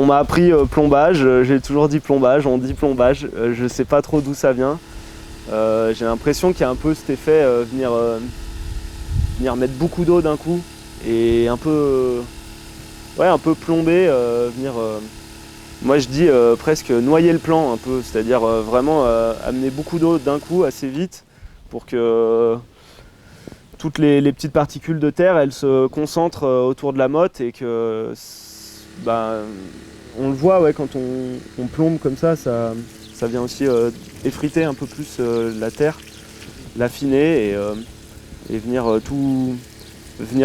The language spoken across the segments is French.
on m'a appris plombage, j'ai toujours dit plombage, on dit plombage, je sais pas trop d'où ça vient. J'ai l'impression qu'il y a un peu cet effet venir mettre beaucoup d'eau d'un coup et un peu plomber, moi je dis presque noyer le plan un peu, c'est-à-dire vraiment amener beaucoup d'eau d'un coup assez vite pour que toutes les petites particules de terre elles se concentrent autour de la motte et que on le voit quand on plombe comme ça vient aussi effriter un peu plus la terre, l'affiner et venir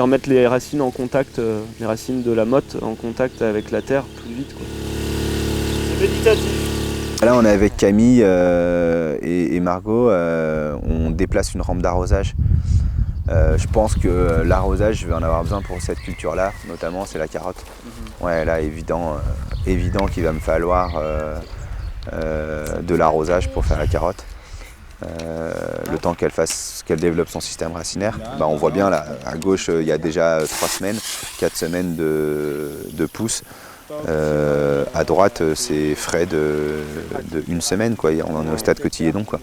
mettre les racines en contact, les racines de la motte en contact avec la terre plus vite, quoi. C'est méditatif. Là on est avec Camille et Margot, on déplace une rampe d'arrosage. Je pense que l'arrosage, je vais en avoir besoin pour cette culture-là, notamment c'est la carotte. Ouais, là évident qu'il va me falloir de l'arrosage pour faire la carotte. Le temps qu'elle développe son système racinaire. On voit bien là, à gauche il y a déjà 4 semaines de pousse. À droite c'est frais de 1 semaine, quoi. On en est au stade cotylédon, quoi.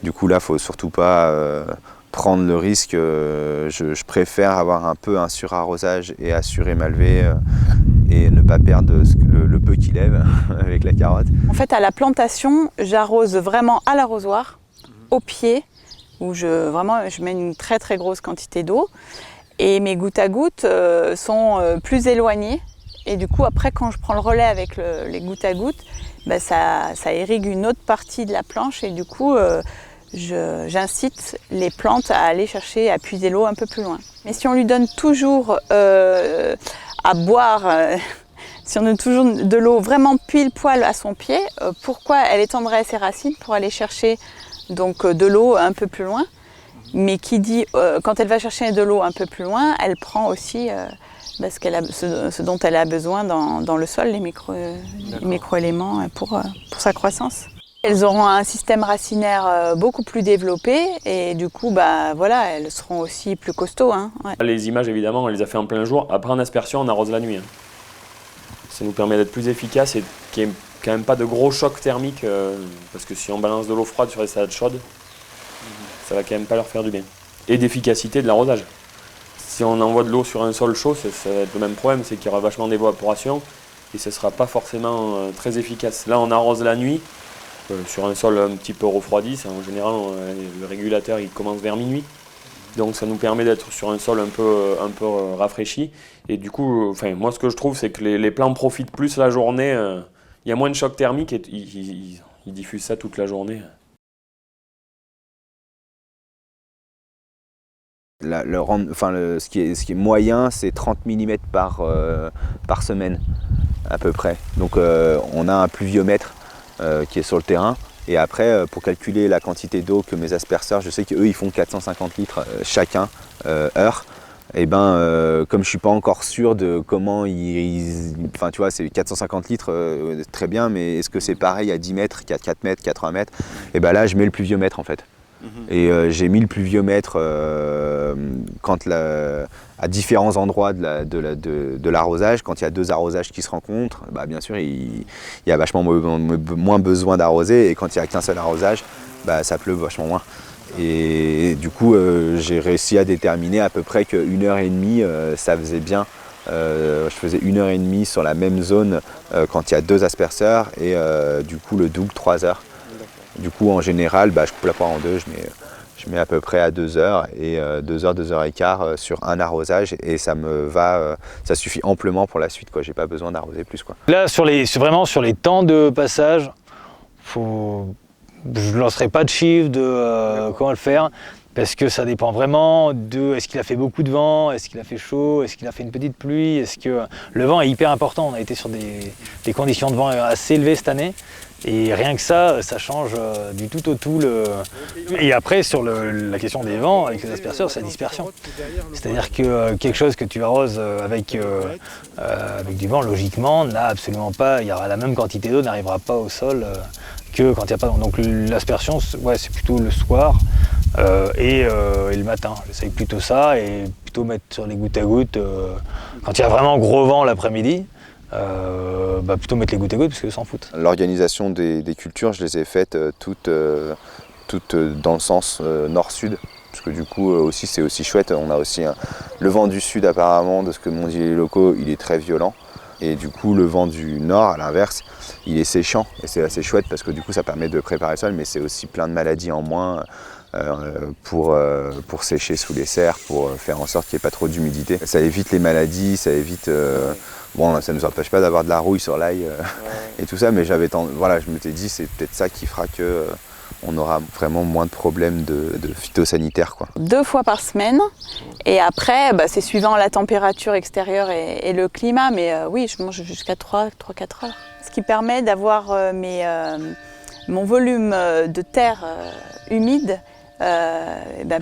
Du coup là faut surtout pas prendre le risque, je préfère avoir un peu un surarrosage et assurer ma levée et ne pas perdre le peu qui lève avec la carotte. En fait à la plantation, j'arrose vraiment à l'arrosoir, au pied, où je mets une très très grosse quantité d'eau et mes gouttes à gouttes sont plus éloignées et du coup après quand je prends le relais avec les gouttes à gouttes, ça irrigue une autre partie de la planche et du coup j'incite les plantes à aller chercher, à puiser l'eau un peu plus loin. Mais si on lui donne toujours à boire, si on donne toujours de l'eau vraiment pile poil à son pied, pourquoi elle étendrait ses racines pour aller chercher donc de l'eau un peu plus loin, mais qui dit quand elle va chercher de l'eau un peu plus loin, elle prend aussi ce dont elle a besoin dans le sol, les micro-éléments pour sa croissance. Elles auront un système racinaire beaucoup plus développé et du coup elles seront aussi plus costauds. Hein, ouais. Les images évidemment on les a fait en plein jour, après en aspersion on arrose la nuit. Ça nous permet d'être plus efficace et qu'il n'y ait quand même pas de gros choc thermique parce que si on balance de l'eau froide sur les salades chaudes, ça va quand même pas leur faire du bien. Et d'efficacité de l'arrosage. Si on envoie de l'eau sur un sol chaud, ça va être le même problème, c'est qu'il y aura vachement d'évaporation et ce ne sera pas forcément très efficace. Là on arrose la nuit, sur un sol un petit peu refroidi, en général le régulateur il commence vers minuit. Donc ça nous permet d'être sur un sol un peu rafraîchi. Et du coup, moi ce que je trouve c'est que les plants profitent plus la journée. Il y a moins de choc thermique et ils diffusent ça toute la journée. Ce qui est moyen, c'est 30 mm par semaine à peu près. Donc on a un pluviomètre qui est sur le terrain. Et après, pour calculer la quantité d'eau que mes asperceurs, je sais qu'eux ils font 450 litres chacun heure. Et comme je ne suis pas encore sûr de comment tu vois, c'est 450 litres, très bien, mais est-ce que c'est pareil à 10 mètres, 4 mètres, 80 mètres? Et là, je mets le pluviomètre en fait. Et j'ai mis le pluviomètre à différents endroits de l'arrosage. Quand il y a 2 arrosages qui se rencontrent, bien sûr il y a vachement moins besoin d'arroser, et quand il n'y a qu'un seul arrosage, ça pleut vachement moins. Et du coup j'ai réussi à déterminer à peu près que 1h30 ça faisait bien. Je faisais 1h30 sur la même zone quand il y a 2 asperceurs et du coup le double 3 heures. Du coup, en général, je coupe la poire en deux, je mets à peu près à 2 heures et 2 heures, 2 heures et quart sur un arrosage et ça suffit amplement pour la suite, quoi. J'ai pas besoin d'arroser plus, quoi. Là, vraiment sur les temps de passage, je ne lancerai pas de chiffre de comment le faire. Parce que ça dépend vraiment de est-ce qu'il a fait beaucoup de vent, est-ce qu'il a fait chaud, est-ce qu'il a fait une petite pluie, est-ce que le vent est hyper important. On a été sur des conditions de vent assez élevées cette année et rien que ça change du tout au tout. Et après sur la question des vents avec les asperceurs, c'est la dispersion. C'est-à-dire que quelque chose que tu arroses avec du vent, logiquement, n'a absolument pas, il y aura la même quantité d'eau, n'arrivera pas au sol que quand il n'y a pas de vent. Donc l'aspersion, c'est plutôt le soir. Et le matin, j'essaye plutôt ça et plutôt mettre sur les gouttes à gouttes quand il y a vraiment gros vent l'après-midi. plutôt mettre les gouttes à gouttes parce qu'ils s'en foutent. L'organisation des cultures, je les ai faites toutes dans le sens nord-sud. Parce que du coup aussi c'est aussi chouette, on a aussi le vent du sud apparemment, de ce que m'ont dit les locaux, il est très violent. Et du coup le vent du nord à l'inverse, il est séchant. Et c'est assez chouette parce que du coup ça permet de préparer le sol, mais c'est aussi plein de maladies en moins pour sécher sous les serres, pour faire en sorte qu'il n'y ait pas trop d'humidité. Ça évite les maladies, ça évite... Bon, ça ne nous empêche pas d'avoir de la rouille sur l'ail et tout ça, mais voilà, je m'étais dit c'est peut-être ça qui fera que... on aura vraiment moins de problèmes de phytosanitaire, quoi. 2 fois par semaine, et après, c'est suivant la température extérieure et le climat, mais oui, je mange jusqu'à 3-4 heures. Ce qui permet d'avoir mon volume de terre humide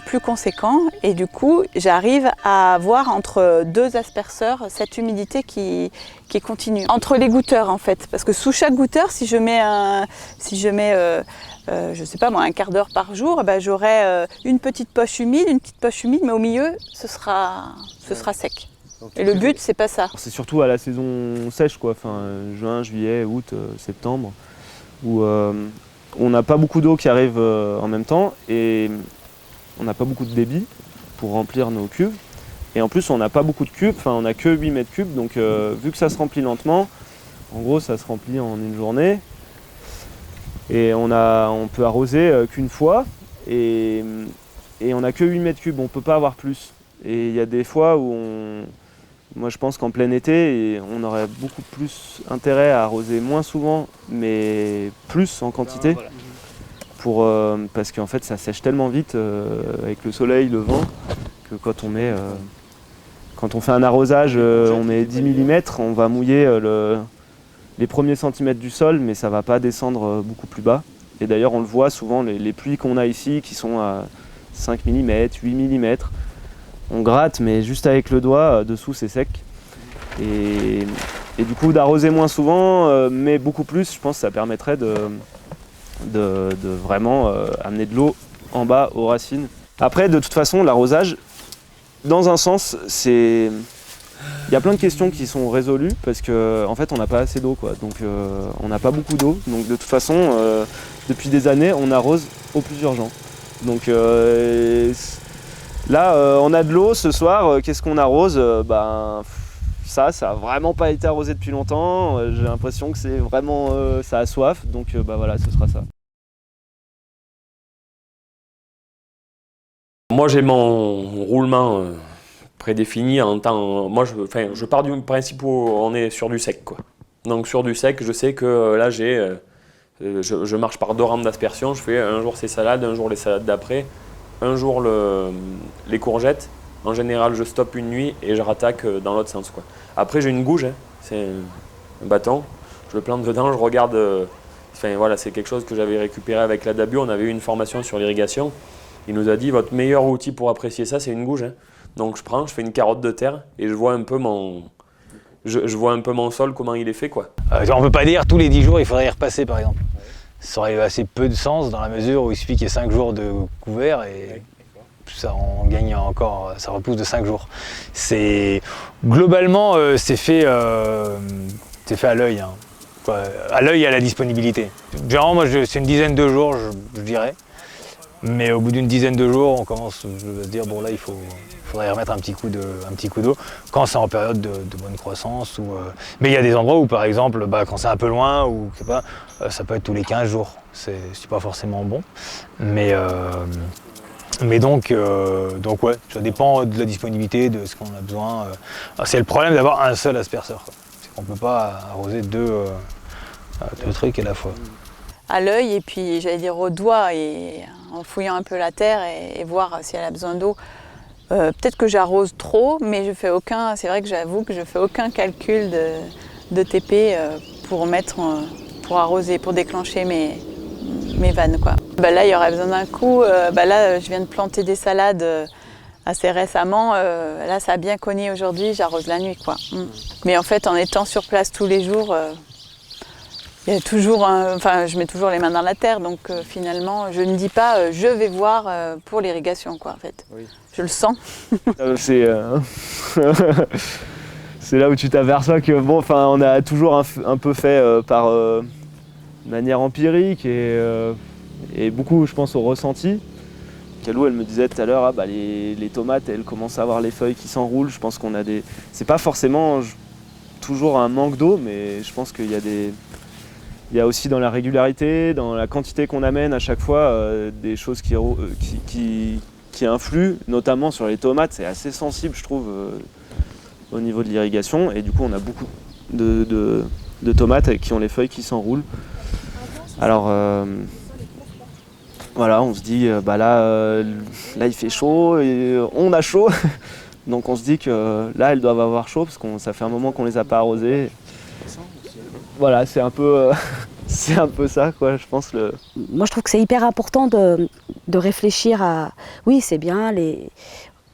plus conséquent, et du coup, j'arrive à avoir entre 2 asperceurs cette humidité qui continue. Entre les goutteurs, en fait, parce que sous chaque goutteur, si je mets je sais pas moi, un quart d'heure par jour, j'aurai une petite poche humide, mais au milieu, ce sera sec. Et le but, c'est pas ça. C'est surtout à la saison sèche, quoi, juin, juillet, août, septembre, où on n'a pas beaucoup d'eau qui arrive en même temps et on n'a pas beaucoup de débit pour remplir nos cuves. Et en plus, on n'a pas beaucoup de cubes, on n'a que 8 mètres cubes, donc vu que ça se remplit lentement, en gros, ça se remplit en une journée. Et on peut arroser qu'une fois et on n'a que 8 mètres cubes, on ne peut pas avoir plus. Et il y a des fois où moi je pense qu'en plein été, on aurait beaucoup plus intérêt à arroser moins souvent, mais plus en quantité, parce qu'en fait ça sèche tellement vite avec le soleil, le vent, que quand on fait un arrosage, on met 10 mm, on va mouiller les premiers centimètres du sol, mais ça ne va pas descendre beaucoup plus bas. Et d'ailleurs, on le voit souvent, les pluies qu'on a ici, qui sont à 5 mm, 8 mm, on gratte, mais juste avec le doigt, dessous c'est sec. Et du coup, d'arroser moins souvent, mais beaucoup plus, je pense que ça permettrait de vraiment amener de l'eau en bas aux racines. Après, de toute façon, l'arrosage, dans un sens, c'est... Il y a plein de questions qui sont résolues parce qu'en fait on n'a pas assez d'eau, quoi. Donc on n'a pas beaucoup d'eau. Donc de toute façon, depuis des années, on arrose au plus urgent. Donc là, on a de l'eau ce soir. Qu'est-ce qu'on arrose ? Ça a vraiment pas été arrosé depuis longtemps. J'ai l'impression que c'est vraiment ça a soif. Donc voilà, ce sera ça. Moi j'ai mon roulement prédéfini en temps. Moi je pars du principe où on est sur du sec, quoi. Donc sur du sec, je sais que là je marche par 2 rampes d'aspersion. Je fais un jour ces salades, un jour les salades d'après, un jour les courgettes. En général, je stoppe une nuit et je rattaque dans l'autre sens, quoi. Après j'ai une gouge, c'est un bâton. Je le plante dedans, je regarde. Voilà, c'est quelque chose que j'avais récupéré avec la DABU. On avait eu une formation sur l'irrigation. Il nous a dit votre meilleur outil pour apprécier ça, c'est une gouge. Donc je fais une carotte de terre et je vois un peu mon sol, comment il est fait, quoi. On ne peut pas dire tous les 10 jours il faudrait y repasser, par exemple. Ça aurait assez peu de sens dans la mesure où il suffit qu'il y ait 5 jours de couvert et ça en gagne encore, ça repousse de 5 jours. Globalement, c'est fait à l'œil, hein. À l'œil et à la disponibilité. Généralement, moi, c'est une dizaine de jours, je dirais. Mais au bout d'une dizaine de jours, on commence à se dire bon là il faudrait remettre un petit coup d'eau quand c'est en période de bonne croissance. Mais il y a des endroits où par exemple quand c'est un peu loin ou je sais pas, ça peut être tous les 15 jours. C'est pas forcément bon. Mais donc ouais, ça dépend de la disponibilité, de ce qu'on a besoin. C'est le problème d'avoir un seul asperceur, quoi. C'est qu'on peut pas arroser deux trucs à la fois. À l'œil et puis j'allais dire au doigt et en fouillant un peu la terre et voir si elle a besoin d'eau. Peut-être que j'arrose trop, mais c'est vrai que j'avoue que je fais aucun calcul de TP pour arroser, pour déclencher mes vannes, quoi. Là, il y aurait besoin d'un coup. Là, je viens de planter des salades assez récemment. Là, ça a bien cogné aujourd'hui, j'arrose la nuit, quoi. Mais en fait, en étant sur place tous les jours, il y a toujours je mets toujours les mains dans la terre, donc finalement, je ne dis pas je vais voir pour l'irrigation, quoi, en fait. Oui. Je le sens. c'est là où tu t'aperçois que bon, enfin, on a toujours un peu fait par manière empirique et beaucoup, je pense, au ressenti. Kalou, elle me disait tout à l'heure, ah, bah, les tomates, elles commencent à avoir les feuilles qui s'enroulent. Je pense qu'on a des... C'est pas forcément toujours un manque d'eau, mais je pense qu'il y a il y a aussi dans la régularité, dans la quantité qu'on amène à chaque fois, des choses qui influent, notamment sur les tomates. C'est assez sensible, je trouve, au niveau de l'irrigation. Et du coup, on a beaucoup de tomates qui ont les feuilles qui s'enroulent. Alors, voilà, on se dit, bah là, il fait chaud, et on a chaud. Donc on se dit que là, elles doivent avoir chaud, parce que ça fait un moment qu'on les a pas arrosées. Voilà, c'est un peu, c'est un peu ça, quoi, je pense. Moi, je trouve que c'est hyper important de réfléchir à... Oui, c'est bien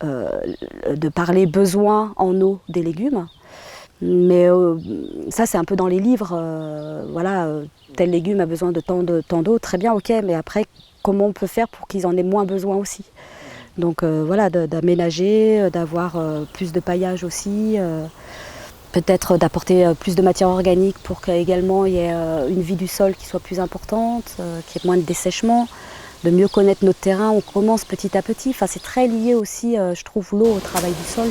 de parler besoin en eau des légumes, mais ça, c'est un peu dans les livres. Voilà, tel légume a besoin de tant d'eau, très bien, ok, mais après, comment on peut faire pour qu'ils en aient moins besoin aussi? Donc voilà, d'aménager, d'avoir plus de paillage aussi. Peut-être d'apporter plus de matière organique pour qu'également il y ait une vie du sol qui soit plus importante, qu'il y ait moins de dessèchement, de mieux connaître notre terrain. On commence petit à petit. Enfin, c'est très lié aussi, je trouve, l'eau au travail du sol.